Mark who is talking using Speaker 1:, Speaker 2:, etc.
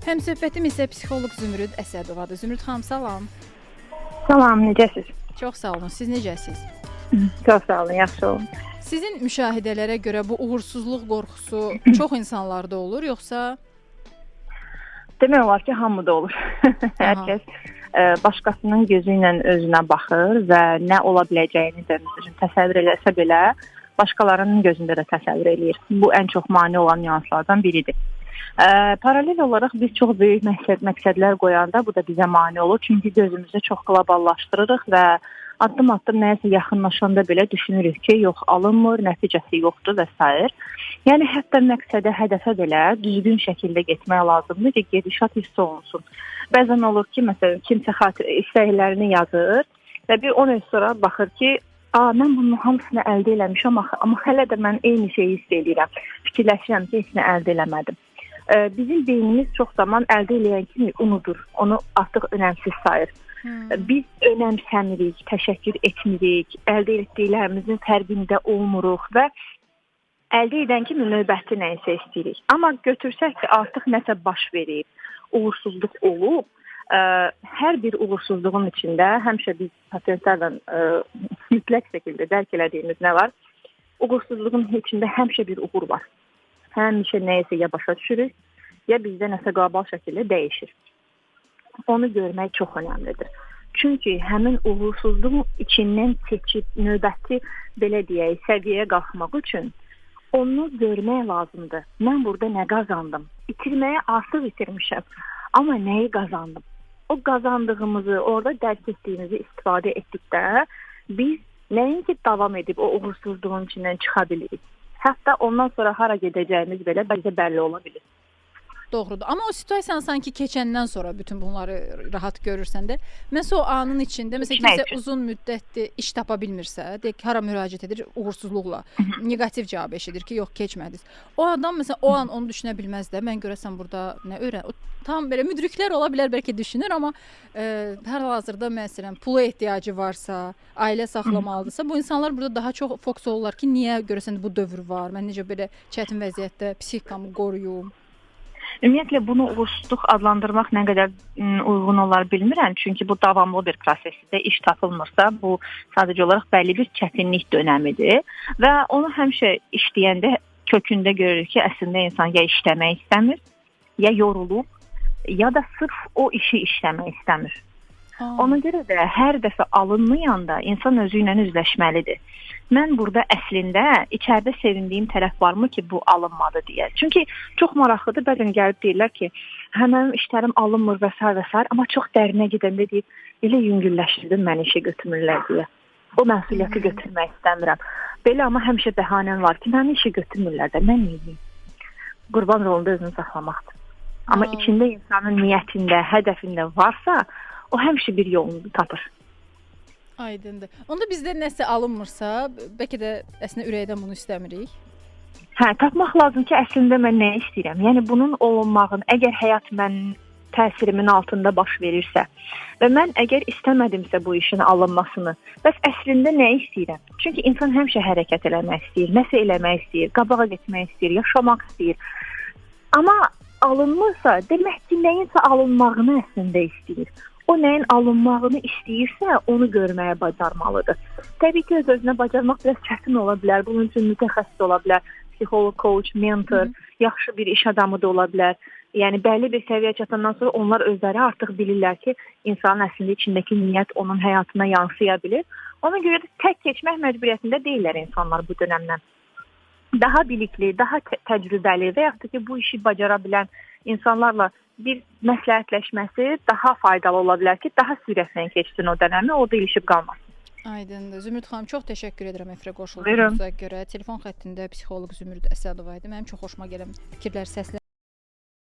Speaker 1: Həmsöhbətim isə psixoloq Zümrüd Əsədovadır. Zümrüd xanım, salam.
Speaker 2: Salam, necəsiz?
Speaker 1: Çox sağ olun. Siz necəsiz?
Speaker 2: Çox sağ olun, yaxşı olun.
Speaker 1: Sizin müşahidələrə görə bu uğursuzluq qorxusu çox insanlarda olur, yoxsa?
Speaker 2: Demək olar ki, hamıda olur. Hər kəs başqasının gözü ilə özünə baxır və nə ola biləcəyini də təsəvvür eləsə belə, başqalarının gözündə də təsəvvür eləyir. Bu ən çox mane olan nüanslardan biridir. Paralel olaraq biz çox böyük məqsədlər qoyanda bu da bizə mane olur. Çünki gözümüzü çox qloballaşdırırıq və addım-addım nəyəsə yaxınlaşanda belə düşünürük ki, yox alınmır, nəticəsi yoxdur və s. Yəni hətta məqsədə, hədəfə belə düzgün şəkildə getmək lazımdır ki, gedişat hiss olunsun. Bəzən olur ki, məsələn, kimsə istəklərini yazır və bir 10 il sonra baxır ki, mən bunun hamısını əldə eləmişəm, amma hələ də mən eyni şeyi hiss edirəm. Fikirləşirəm ki, heç nə əldə eləmədim. Bizim beynimiz çox zaman əldə eləyən kimi unudur, onu artıq önəmsiz sayır. Biz önəmsəmirik, təşəkkür etmirik, əldə etdiklərimizin fərqində olmuruq və əldə edən kimi növbəti nəysə istəyirik. Amma götürsək ki, artıq nəsə baş verib, uğursuzluq olub, hər bir uğursuzluğun içində həmişə biz pasientlərlə mütləq şəkildə dərk elədiyimiz nə var? Uğursuzluğun içində həmişə bir uğur var. Həmişə nəyəsə ya başa düşürük, ya bizdə nəsə qlobal şəkildə dəyişir. Onu görmək çox önəmlidir. Çünki həmin uğursuzluğun içindən keçib növbəti, belə deyək, səviyyəyə qalxmaq üçün onu görmək lazımdır. Mən burada nə qazandım? İtirməyə artıq itirmişəm. Amma nəyi qazandım? O qazandığımızı, orada dərk etdiyimizi istifadə etdikdə biz nəinki davam edib o uğursuzluğun içindən çıxa bilirik. Hətta ondan sonra hara gedəcəyimiz belə bizə bəlli ola bilir.
Speaker 1: Doğrudur. Amma o situasiyanı sanki keçəndən sonra bütün bunları rahat görürsən də, məsələn o anın içində, məsələn kimsə uzun müddətdir iş tapa bilmirsə, deyək ki, hara müraciət edir uğursuzluqla, neqativ cavab eşidir ki, yox keçmədiniz. O adam məsələn o an onu düşünə bilməz də, mən görəsən burada nə tam belə müdriklər ola bilər bəlkə düşünür, amma hal-hazırda məsələn pula ehtiyacı varsa, ailə saxlamalıdırsa, bu insanlar burada daha çox fokus olurlar ki, niyə görəsən bu dövr var, mən necə belə çətin vəziyyətdə psixikamı qoruyum.
Speaker 2: Ümumiyyətlə bunu uğursuzluq adlandırmaq nə qədər uyğun olar bilmirəm. Çünki bu davamlı bir prosesdir. İş tapılmırsa bu sadəcə olaraq bəlli bir çətinlik dönəmidir və onu həmişə işləyəndə kökündə görürük ki, əslində insan ya işləmək istəmir, ya yorulub, ya da sırf o işi işləmək istəmir. Ona görə də hər dəfə alınmayanda insan özü ilə üzləşməlidir. Mən burada əslində içəridə sevindiyim tərəf varmı ki, bu alınmadı deyə. Çünki çox maraqlıdır, bəzən gəlib deyirlər ki, mənim işlərim alınmır və s. Amma çox dərinə gedəndə deyib, elə yüngülləşdirdim məni işə götürmürlər deyə. O məsuliyyəti götürmək istəmirəm. Belə amma həmişə bəhanəm var ki, məni işə götürmürlər də, mən neyim? Qurban rolunda özünü saxlamaqdır. Amma içində insanın niyyətində, hədəfində varsa, o həmişə bir yolunu tapır.
Speaker 1: Aydındır. Onda bizdə nəsə alınmırsa, bəlkə də əslində ürəkdən bunu istəmirik.
Speaker 2: Tapmaq lazım ki, əslində mən nə istəyirəm? Yəni bunun olunmağını, əgər həyat mənim təsirimin altında baş verirsə və mən əgər istəmədimsə bu işin alınmasını, bəs əslində nə istəyirəm? Çünki insan həmişə hərəkət eləmək istəyir, nəsə eləmək istəyir, qabağa getmək istəyir, yaşamaq istəyir. Amma alınmırsa, demək ki, nəyinsə alınmağını əslində istəyir. O nəyin alınmağını istəyirsə, onu görməyə bacarmalıdır. Təbii ki, öz-özünə bacarmaq biraz çətin ola bilər. Bunun üçün mütəxəssis ola bilər. Psixoloq, coach, mentor, yaxşı bir iş adamı da ola bilər. Yəni, bəlli bir səviyyə çatandan sonra onlar özləri artıq bilirlər ki, insanın əslində içindəki niyyət onun həyatına yansıya bilir. Ona görə də tək keçmək məcburiyyətində deyirlər insanlar bu dönəmdən. Daha bilikli, daha təcrübəli və yaxud da ki, bu işi bacara bilən insanlarla bir məsləhətləşməsi daha faydalı ola bilər ki, daha sürətlə keçsin o dönəmi, orada ilişib qalmasın.
Speaker 1: Aydındır. Zümrüd xanım, çox təşəkkür edirəm efirə qoşulduğunuza görə. Telefon xəttində psixoloq Zümrüd Əsədova idi. Mənim çox xoşuma gələn fikirlər, səslər.